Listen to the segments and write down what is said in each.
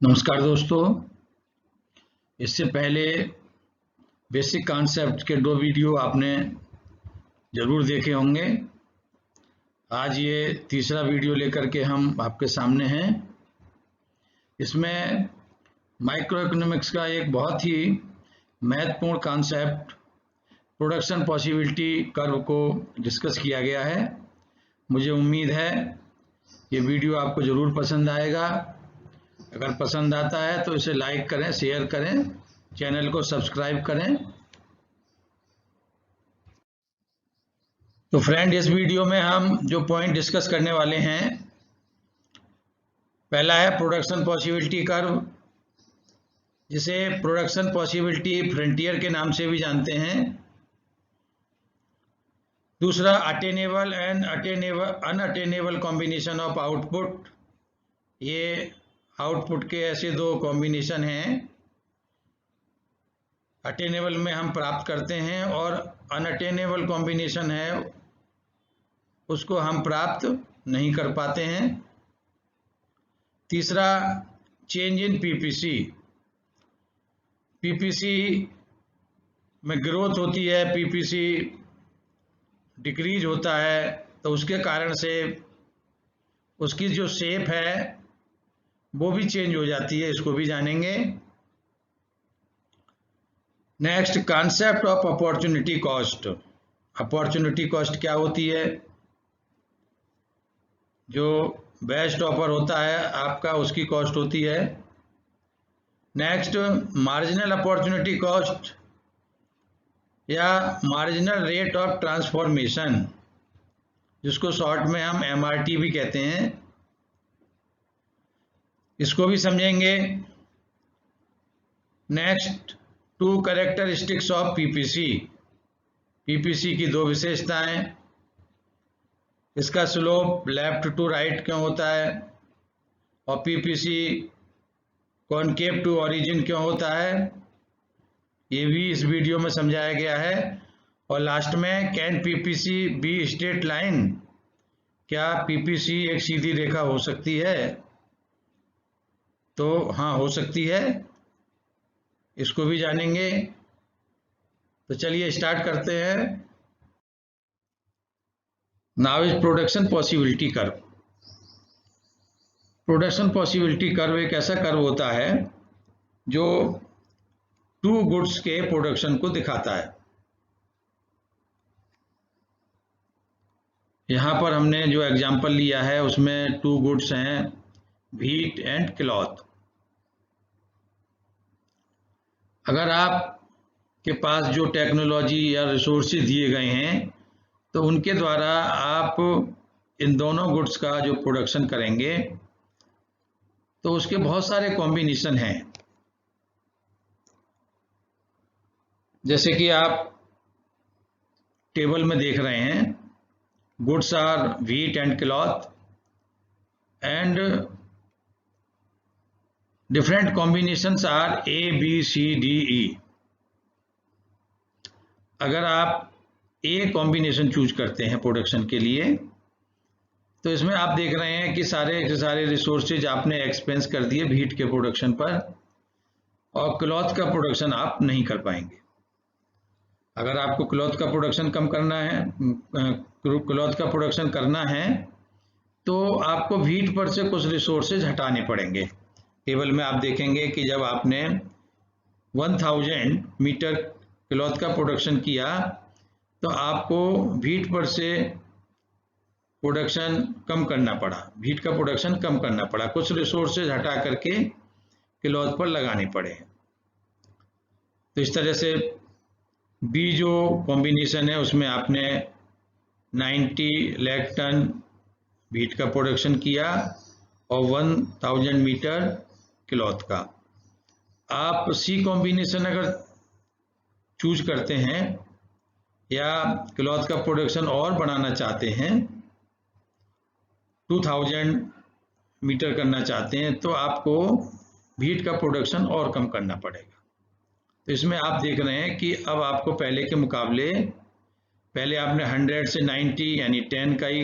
नमस्कार दोस्तों। इससे पहले बेसिक कॉन्सेप्ट के 2 वीडियो आपने ज़रूर देखे होंगे। आज ये तीसरा वीडियो लेकर के हम आपके सामने हैं। इसमें माइक्रो इकोनॉमिक्स का एक बहुत ही महत्वपूर्ण कॉन्सेप्ट प्रोडक्शन पॉसिबिलिटी कर्व को डिस्कस किया गया है। मुझे उम्मीद है ये वीडियो आपको ज़रूर पसंद आएगा। अगर पसंद आता है तो इसे लाइक करें, शेयर करें, चैनल को सब्सक्राइब करें। तो फ्रेंड, इस वीडियो में हम जो पॉइंट डिस्कस करने वाले हैं, पहला है प्रोडक्शन पॉसिबिलिटी कर्व, जिसे प्रोडक्शन पॉसिबिलिटी फ्रंटियर के नाम से भी जानते हैं। दूसरा, attainable and unattainable combination of output. ये आउटपुट के ऐसे 2 कॉम्बिनेशन हैं, अटेनेबल में हम प्राप्त करते हैं और अनअटेनेबल कॉम्बिनेशन है उसको हम प्राप्त नहीं कर पाते हैं। तीसरा, चेंज इन पीपीसी। पीपीसी में ग्रोथ होती है, पीपीसी डिक्रीज होता है, तो उसके कारण से उसकी जो शेप है वो भी चेंज हो जाती है, इसको भी जानेंगे। Next, concept of opportunity cost. Opportunity cost क्या होती है? जो बेस्ट ऑफर होता है आपका, उसकी कॉस्ट होती है। नेक्स्ट, मार्जिनल अपॉर्चुनिटी कॉस्ट या मार्जिनल रेट ऑफ ट्रांसफॉर्मेशन, जिसको शॉर्ट में हम एमआरटी भी कहते हैं, इसको भी समझेंगे। Next, 2 characteristics of PPC. PPC की 2 विशेषताएं। इसका स्लोप लेफ्ट टू राइट क्यों होता है और पीपीसी कॉनकेव टू ओरिजिन क्यों होता है, ये भी इस वीडियो में समझाया गया है। और लास्ट में, can PPC be straight line. क्या पीपीसी एक सीधी रेखा हो सकती है? तो हाँ, हो सकती है, इसको भी जानेंगे। तो चलिए स्टार्ट करते हैं। Now is production possibility curve. Production possibility curve एक ऐसा कर्व होता है जो 2 गुड्स के प्रोडक्शन को दिखाता है। यहाँ पर हमने जो एग्जाम्पल लिया है उसमें 2 गुड्स हैं, व्हीट एंड क्लॉथ। अगर आप के पास जो टेक्नोलॉजी या रिसोर्सेज दिए गए हैं तो उनके द्वारा आप इन दोनों गुड्स का जो प्रोडक्शन करेंगे तो उसके बहुत सारे कॉम्बिनेशन हैं। जैसे कि आप टेबल में देख रहे हैं, goods are wheat and cloth and different combinations are A, B, C, D, E। अगर आप A कॉम्बिनेशन चूज करते हैं प्रोडक्शन के लिए, तो इसमें आप देख रहे हैं कि सारे के सारे रिसोर्सेज आपने एक्सपेंस कर दिए व्हीट के प्रोडक्शन पर, और क्लॉथ का प्रोडक्शन आप नहीं कर पाएंगे। अगर आपको क्लॉथ का प्रोडक्शन कम करना है, क्लॉथ का प्रोडक्शन करना है, तो आपको व्हीट पर से कुछ रिसोर्सेज हटाने पड़ेंगे। टेबल में आप देखेंगे कि जब आपने 1000 मीटर क्लॉथ का प्रोडक्शन किया तो आपको व्हीट पर से प्रोडक्शन कम करना पड़ा, व्हीट का प्रोडक्शन कम करना पड़ा, कुछ रिसोर्सेज हटा करके क्लॉथ पर लगाने पड़े। तो इस तरह से बी जो कॉम्बिनेशन है उसमें आपने 90 लाख टन व्हीट का प्रोडक्शन किया और 1000 मीटर क्लॉथ का। आप सी कॉम्बिनेशन अगर चूज करते हैं या क्लॉथ का प्रोडक्शन और बढ़ाना चाहते हैं, 2000 मीटर करना चाहते हैं, तो आपको व्हीट का प्रोडक्शन और कम करना पड़ेगा। तो इसमें आप देख रहे हैं कि अब आपको पहले के मुकाबले, पहले आपने 100 से 90 यानी 10 का ही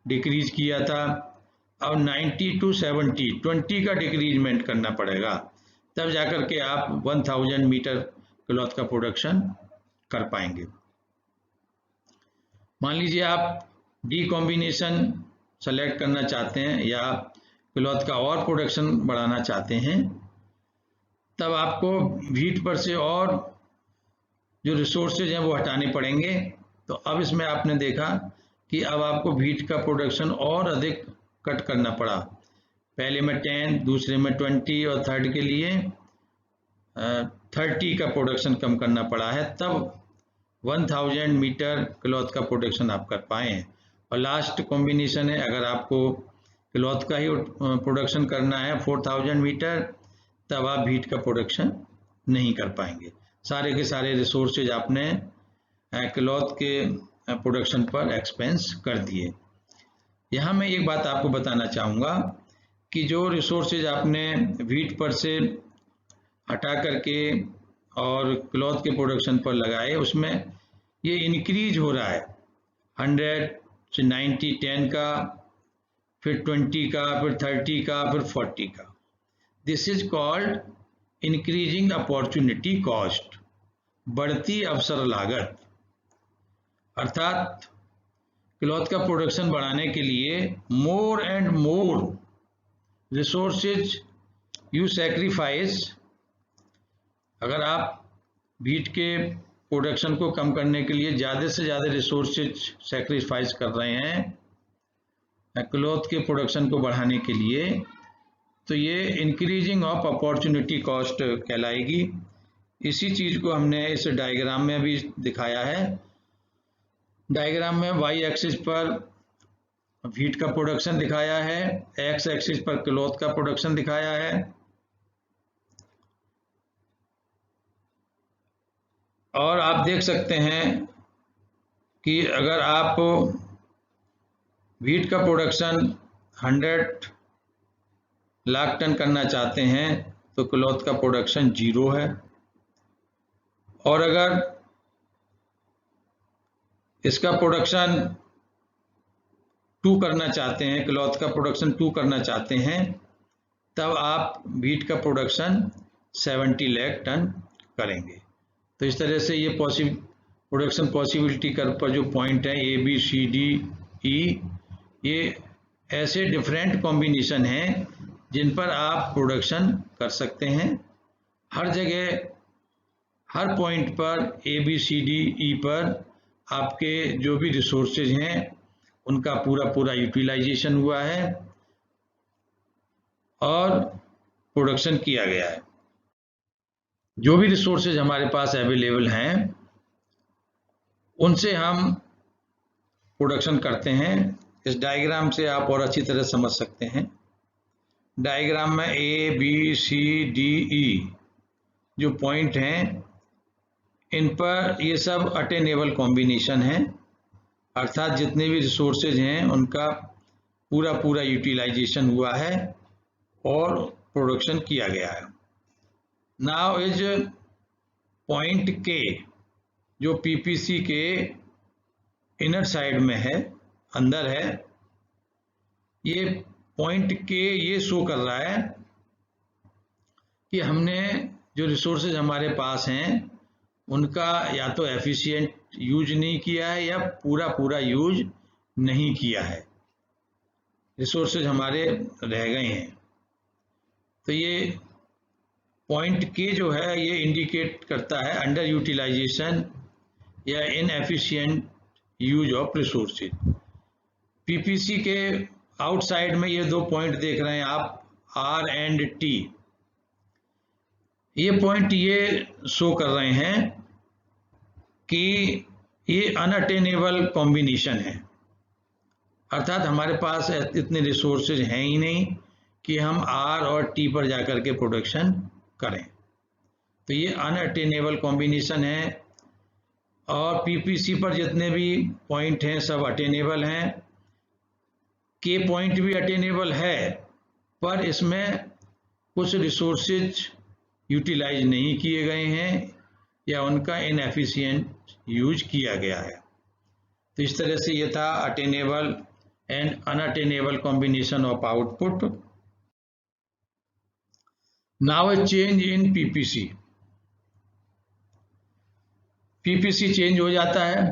डिक्रीज किया था, अब 90 to 70 20 का डिक्रीजमेंट करना पड़ेगा, तब जाकर के आप 1000 मीटर क्लॉथ का प्रोडक्शन कर पाएंगे। मान लीजिए आप डी कॉम्बिनेशन सेलेक्ट करना चाहते हैं या क्लॉथ का और प्रोडक्शन बढ़ाना चाहते हैं, तब आपको व्हीट पर से और जो रिसोर्सेज हैं वो हटाने पड़ेंगे। तो अब इसमें आपने देखा कि अब आपको व्हीट का प्रोडक्शन और अधिक कट करना पड़ा। पहले में 10, दूसरे में 20 और थर्ड के लिए 30 का प्रोडक्शन कम करना पड़ा है, तब 1000 मीटर क्लॉथ का प्रोडक्शन आप कर पाए हैं। और लास्ट कॉम्बिनेशन है, अगर आपको क्लॉथ का ही प्रोडक्शन करना है 4000 मीटर, तब आप व्हीट का प्रोडक्शन नहीं कर पाएंगे। सारे के सारे रिसोर्सेज आपने क्लॉथ के प्रोडक्शन पर एक्सपेंस कर दिए। यहाँ मैं एक बात आपको बताना चाहूँगा कि जो रिसोर्सेज आपने व्हीट पर से हटा करके और क्लॉथ के प्रोडक्शन पर लगाए, उसमें ये इंक्रीज हो रहा है 100 से 90, 10 का, फिर 20 का, फिर 30 का, फिर 40 का। This is called increasing opportunity cost, बढ़ती अवसर लागत। अर्थात क्लॉथ का प्रोडक्शन बढ़ाने के लिए more and more resources you sacrifice. अगर आप व्हीट के प्रोडक्शन को कम करने के लिए ज़्यादा से ज़्यादा रिसोर्सेज सैक्रिफाइस कर रहे हैं क्लॉथ के प्रोडक्शन को बढ़ाने के लिए, तो ये इंक्रीजिंग ऑफ अपॉर्चुनिटी कॉस्ट कहलाएगी। इसी चीज़ को हमने इस डायग्राम में भी दिखाया है। डायग्राम में वाई एक्सिस पर व्हीट का प्रोडक्शन दिखाया है, एक्स एक्सिस पर क्लॉथ का प्रोडक्शन दिखाया है। और आप देख सकते हैं कि अगर आप व्हीट का प्रोडक्शन 100 लाख टन करना चाहते हैं तो क्लॉथ का प्रोडक्शन 0 है, और अगर इसका प्रोडक्शन 2 करना चाहते हैं, क्लॉथ का प्रोडक्शन 2 करना चाहते हैं, तब आप व्हीट का प्रोडक्शन 70 लाख टन करेंगे। तो इस तरह से ये प्रोडक्शन पॉसिबिलिटी कर्व पर जो पॉइंट है A, B, C, D, E, ये ऐसे डिफरेंट कॉम्बिनेशन हैं जिन पर आप प्रोडक्शन कर सकते हैं। हर जगह, हर पॉइंट पर A, B, C, D, E पर आपके जो भी रिसोर्सेज हैं उनका पूरा यूटिलाइजेशन हुआ है और प्रोडक्शन किया गया है। जो भी रिसोर्सेज हमारे पास अवेलेबल हैं उनसे हम प्रोडक्शन करते हैं। इस डायग्राम से आप और अच्छी तरह समझ सकते हैं। डायग्राम में A, B, C, D, E जो पॉइंट हैं, इन पर ये सब अटेनेबल कॉम्बिनेशन है, अर्थात जितने भी रिसोर्सेज हैं उनका पूरा यूटिलाइजेशन हुआ है और प्रोडक्शन किया गया है। नाउ इज पॉइंट K जो PPC के इनर साइड में है, अंदर है। ये पॉइंट K ये शो कर रहा है कि हमने जो रिसोर्सेज हमारे पास हैं उनका या तो एफिशिएंट यूज नहीं किया है या पूरा यूज नहीं किया है, रिसोर्सेज हमारे रह गए हैं। तो ये पॉइंट K जो है ये इंडिकेट करता है अंडर यूटिलाइजेशन या inefficient use of resources. PPC के आउटसाइड में ये 2 पॉइंट देख रहे हैं आप, R एंड T। ये पॉइंट ये शो कर रहे हैं कि ये अनअटेनेबल कॉम्बिनेशन है, अर्थात हमारे पास इतने रिसोर्सेज हैं ही नहीं कि हम R और T पर जाकर के प्रोडक्शन करें। तो ये अनअटेनेबल कॉम्बिनेशन है और PPC पर जितने भी पॉइंट हैं सब अटेनेबल हैं। K पॉइंट भी अटेनेबल है, पर इसमें कुछ रिसोर्सेज यूटिलाइज नहीं किए गए हैं या उनका इनएफिशिएंट यूज किया गया है। तो इस तरह से ये था attainable and unattainable combination of output. Now a change in PPC. PPC change हो जाता है,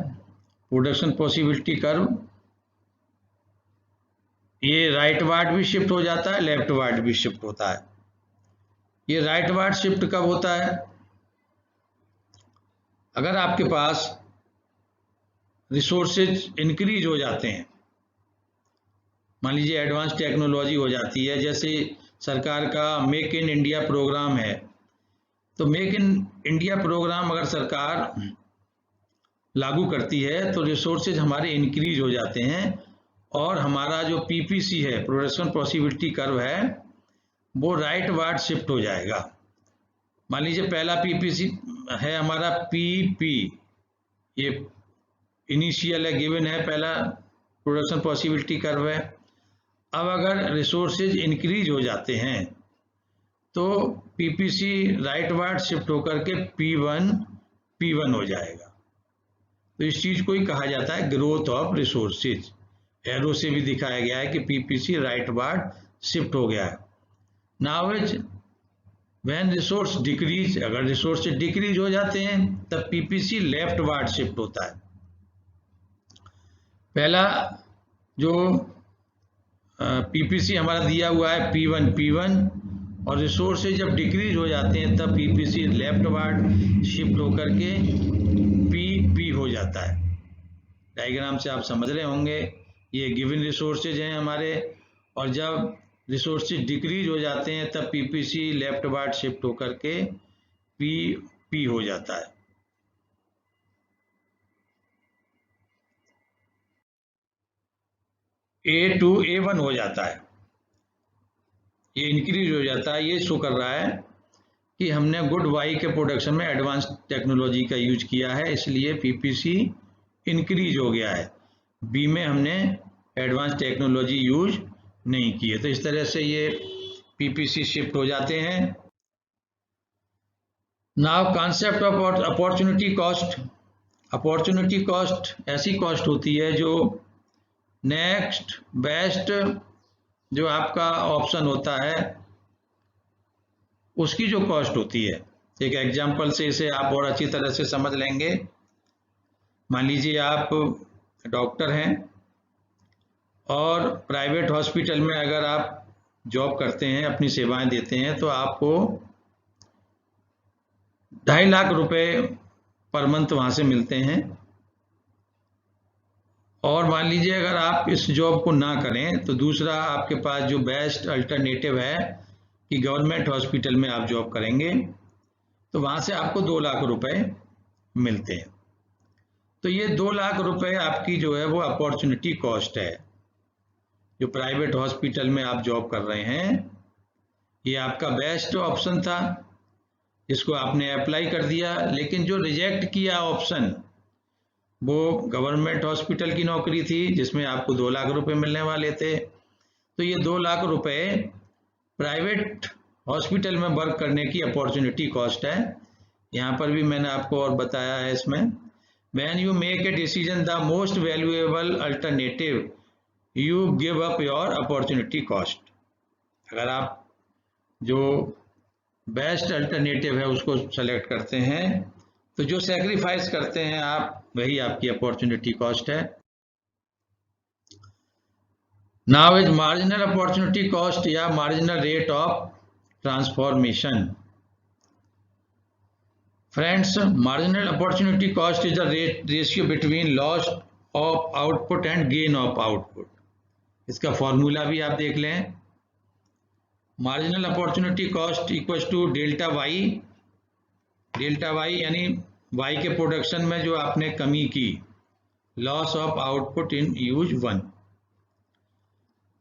प्रोडक्शन पॉसिबिलिटी कर्व, ये राइट वार्ड भी शिफ्ट हो जाता है, लेफ्ट वार्ड भी शिफ्ट होता है। ये राइट वार्ड शिफ्ट कब होता है? अगर आपके पास रिसोर्सेज इंक्रीज हो जाते हैं, मान लीजिए एडवांस टेक्नोलॉजी हो जाती है, जैसे सरकार का मेक इन इंडिया प्रोग्राम है, तो मेक इन इंडिया प्रोग्राम अगर सरकार लागू करती है तो रिसोर्सेज हमारे इंक्रीज हो जाते हैं और हमारा जो पीपीसी है, प्रोडक्शन पॉसिबिलिटी कर्व है, वो राइट वार्ड शिफ्ट हो जाएगा। मान लीजिए पहला पीपीसी है हमारा पीपी, ये इनिशियल है, गिवन है, पहला प्रोडक्शन पॉसिबिलिटी कर्व है। अब अगर रिसोर्सेज इंक्रीज हो जाते हैं तो पीपीसी राइट वार्ड शिफ्ट होकर के P1 हो जाएगा। तो इस चीज को ही कहा जाता है ग्रोथ ऑफ रिसोर्सेज। एरो से भी दिखाया गया है कि पीपीसी राइट वार्ड शिफ्ट हो गया है। नाउ व्हेन रिसोर्स डिक्रीज, अगर रिसोर्सेज डिक्रीज हो जाते हैं तब पीपीसी लेफ्ट वार्ड शिफ्ट होता है। पहला जो पीपीसी हमारा दिया हुआ है P1 और रिसोर्सेज जब डिक्रीज हो जाते हैं तब पीपीसी लेफ्ट वार्ड शिफ्ट होकर के PP हो जाता है। डायग्राम से आप समझ रहे होंगे, ये गिवन रिसोर्सेज हैं हमारे, और जब रिसोर्सेज डिक्रीज हो जाते हैं तब पीपीसी लेफ्ट वार्ड शिफ्ट होकर के PP हो जाता है। A to A1 हो जाता है, ये इंक्रीज हो जाता है। ये शो कर रहा है कि हमने गुड वाई के प्रोडक्शन में एडवांस टेक्नोलॉजी का यूज किया है, इसलिए पीपीसी इंक्रीज हो गया है। बी में हमने एडवांस टेक्नोलॉजी यूज नहीं की है। तो इस तरह से ये पीपीसी शिफ्ट हो जाते हैं। Now concept of opportunity cost. Opportunity cost ऐसी कॉस्ट होती है जो नेक्स्ट बेस्ट जो आपका ऑप्शन होता है उसकी जो कॉस्ट होती है। एक एग्जांपल से इसे आप और अच्छी तरह से समझ लेंगे। मान लीजिए आप डॉक्टर हैं और प्राइवेट हॉस्पिटल में अगर आप जॉब करते हैं, अपनी सेवाएं देते हैं, तो आपको 2.5 लाख रुपए पर मंथ वहां से मिलते हैं। और मान लीजिए अगर आप इस जॉब को ना करें तो दूसरा आपके पास जो बेस्ट अल्टरनेटिव है कि गवर्नमेंट हॉस्पिटल में आप जॉब करेंगे, तो वहां से आपको 2 लाख रुपए मिलते हैं। तो ये 2 लाख रुपए आपकी जो है वो अपॉर्चुनिटी कॉस्ट है। जो प्राइवेट हॉस्पिटल में आप जॉब कर रहे हैं, ये आपका बेस्ट ऑप्शन था जिसको आपने अप्लाई कर दिया, लेकिन जो रिजेक्ट किया ऑप्शन वो गवर्नमेंट हॉस्पिटल की नौकरी थी जिसमें आपको 2 लाख रुपए मिलने वाले थे। तो ये 2 लाख रुपए प्राइवेट हॉस्पिटल में वर्क करने की अपॉर्चुनिटी कॉस्ट है। यहाँ पर भी मैंने आपको और बताया है इसमें, when you make a decision the most valuable alternative you give up your opportunity cost. अगर आप जो बेस्ट अल्टरनेटिव है उसको सेलेक्ट करते हैं तो जो सेक्रीफाइस करते हैं आप, वही आपकी अपॉर्चुनिटी कॉस्ट है। Now is marginal opportunity cost या marginal rate of transformation. Friends, marginal opportunity cost is the ratio between loss of output and gain of output. इसका फॉर्मूला भी आप देख लें। Marginal opportunity cost equals to delta Y. Delta Y यानी Y के production में जो आपने कमी की, loss of output in use 1,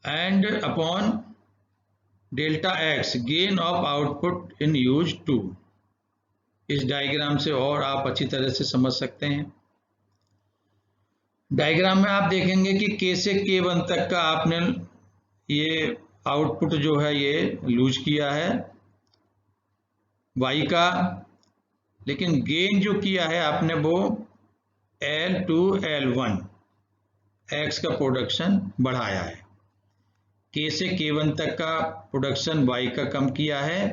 and upon delta X, gain of output in use 2। इस डायग्राम से और आप अच्छी तरह से समझ सकते हैं। डायग्राम में आप देखेंगे कि K से K1 तक का आपने ये आउटपुट जो है ये लूज किया है Y का, लेकिन गेन जो किया है आपने वो L to L1 एक्स का प्रोडक्शन बढ़ाया है, के से K1 तक का प्रोडक्शन वाई का कम किया है,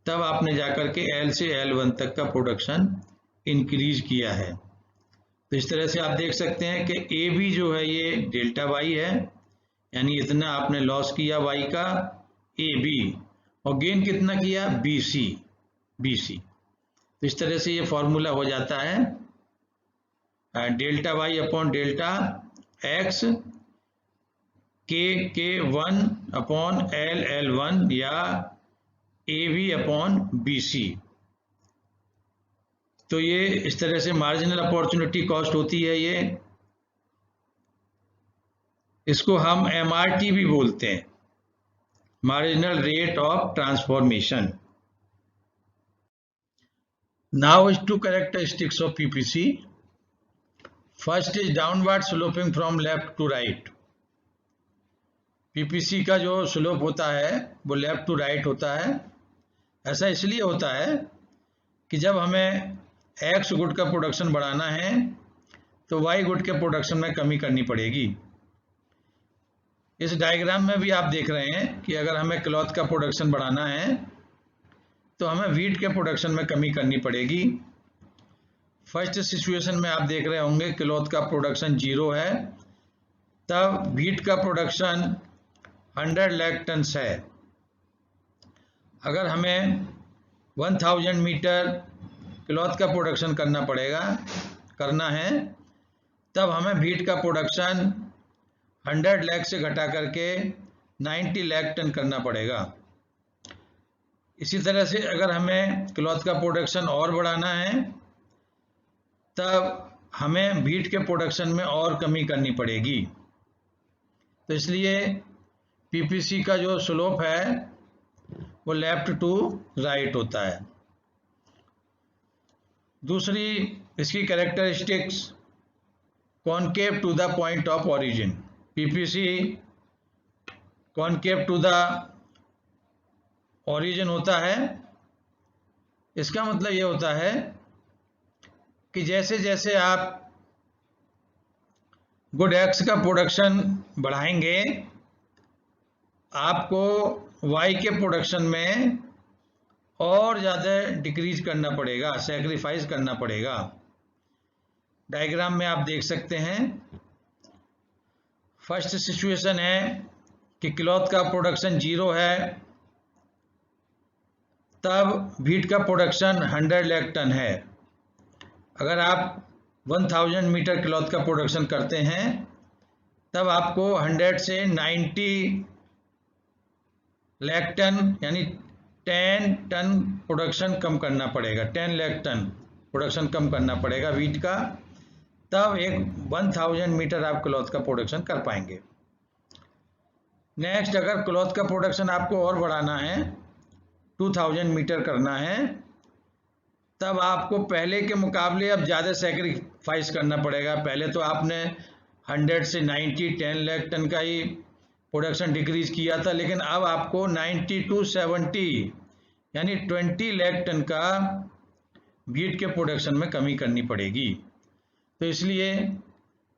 तब आपने जाकर के एल से L1 तक का प्रोडक्शन इंक्रीज किया है। तो इस तरह से आप देख सकते हैं कि ए बी जो है ये डेल्टा वाई है, यानी इतना आपने लॉस किया वाई का ए बी, और गेन कितना किया बी सी। तो इस तरह से ये फॉर्मूला हो जाता है delta Y upon delta X K one upon L one या A B upon B C. तो ये इस तरह से मार्जिनल अपॉर्चुनिटी कॉस्ट होती है ये, इसको हम MRT भी बोलते हैं, marginal rate of transformation. Now is two characteristics of PPC। First is downward sloping from left to right. PPC का जो स्लोप होता है वो लेफ्ट टू राइट होता है। ऐसा इसलिए होता है कि जब हमें X गुड का प्रोडक्शन बढ़ाना है तो Y गुड के प्रोडक्शन में कमी करनी पड़ेगी। इस डायग्राम में भी आप देख रहे हैं कि अगर हमें क्लॉथ का प्रोडक्शन बढ़ाना है तो हमें व्हीट के प्रोडक्शन में कमी करनी पड़ेगी। फर्स्ट सिचुएशन में आप देख रहे होंगे क्लॉथ का प्रोडक्शन 0 है, तब व्हीट का प्रोडक्शन 100 लाख टन है। अगर हमें 1000 मीटर क्लॉथ का प्रोडक्शन करना है, तब हमें व्हीट का प्रोडक्शन 100 लाख से घटा करके 90 लाख टन करना पड़ेगा। इसी तरह से अगर हमें क्लॉथ का प्रोडक्शन और बढ़ाना है तब हमें व्हीट के प्रोडक्शन में और कमी करनी पड़ेगी। तो इसलिए PPC का जो स्लोप है वो लेफ्ट टू राइट होता है। दूसरी इसकी characteristics concave to the point of origin. PPC concave to the origin होता है। इसका मतलब ये होता है कि जैसे जैसे आप गुड एक्स का प्रोडक्शन बढ़ाएंगे आपको वाई के प्रोडक्शन में और ज़्यादा डिक्रीज करना पड़ेगा, सैक्रिफाइस करना पड़ेगा। डायग्राम में आप देख सकते हैं फर्स्ट सिचुएशन है कि क्लॉथ का प्रोडक्शन 0 है, तब व्हीट का प्रोडक्शन 100 लाख टन है। अगर आप 1000 मीटर क्लॉथ का प्रोडक्शन करते हैं तब आपको 100 से 90 लाख टन यानी 10 टन प्रोडक्शन कम करना पड़ेगा, 10 लाख टन प्रोडक्शन कम करना पड़ेगा व्हीट का, तब एक 1000 मीटर आप क्लॉथ का प्रोडक्शन कर पाएंगे। नेक्स्ट, अगर क्लॉथ का प्रोडक्शन आपको और बढ़ाना है, 2000 मीटर करना है, तब आपको पहले के मुकाबले अब ज़्यादा सैक्रिफाइस करना पड़ेगा। पहले तो आपने 100 से 90 10 लाख टन का ही प्रोडक्शन डिक्रीज किया था, लेकिन अब आपको 90 टू 70 यानी 20 लाख टन का व्हीट के प्रोडक्शन में कमी करनी पड़ेगी। तो इसलिए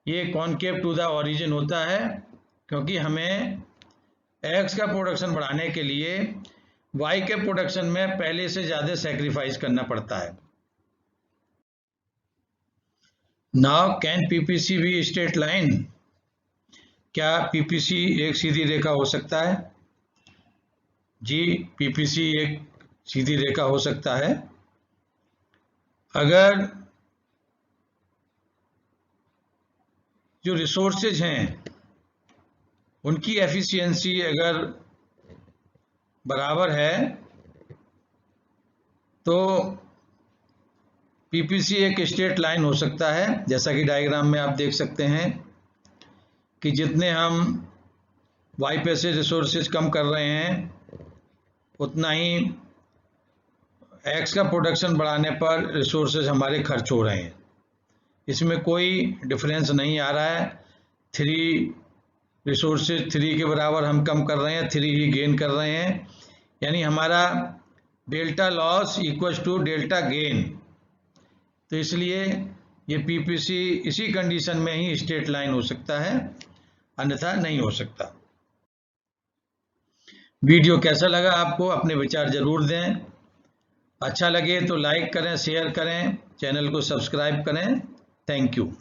ये कॉनकेव टू द ओरिजिन होता है, क्योंकि हमें एक्स का प्रोडक्शन बढ़ाने के लिए वाई के प्रोडक्शन में पहले से ज़्यादा सैक्रिफाइस करना पड़ता है। नाउ कैन PPC भी स्ट्रेट लाइन? क्या PPC एक सीधी रेखा हो सकता है? जी, PPC एक सीधी रेखा हो सकता है अगर जो रिसोर्सेज हैं उनकी एफिशिएंसी अगर बराबर है तो PPC एक स्ट्रेट लाइन हो सकता है। जैसा कि डायग्राम में आप देख सकते हैं कि जितने हम वाई पे से रिसोर्सेज कम कर रहे हैं उतना ही एक्स का प्रोडक्शन बढ़ाने पर रिसोर्सेज हमारे खर्च हो रहे हैं। इसमें कोई डिफरेंस नहीं आ रहा है। 3 रिसोर्सेज 3 के बराबर हम कम कर रहे हैं, 3 ही गेन कर रहे हैं, यानी हमारा delta loss equals to delta gain. तो इसलिए ये पीपीसी इसी कंडीशन में ही स्ट्रेट लाइन हो सकता है, अन्यथा नहीं हो सकता। वीडियो कैसा लगा आपको, अपने विचार जरूर दें। अच्छा लगे तो लाइक करें, शेयर करें, चैनल को सब्सक्राइब करें। Thank you.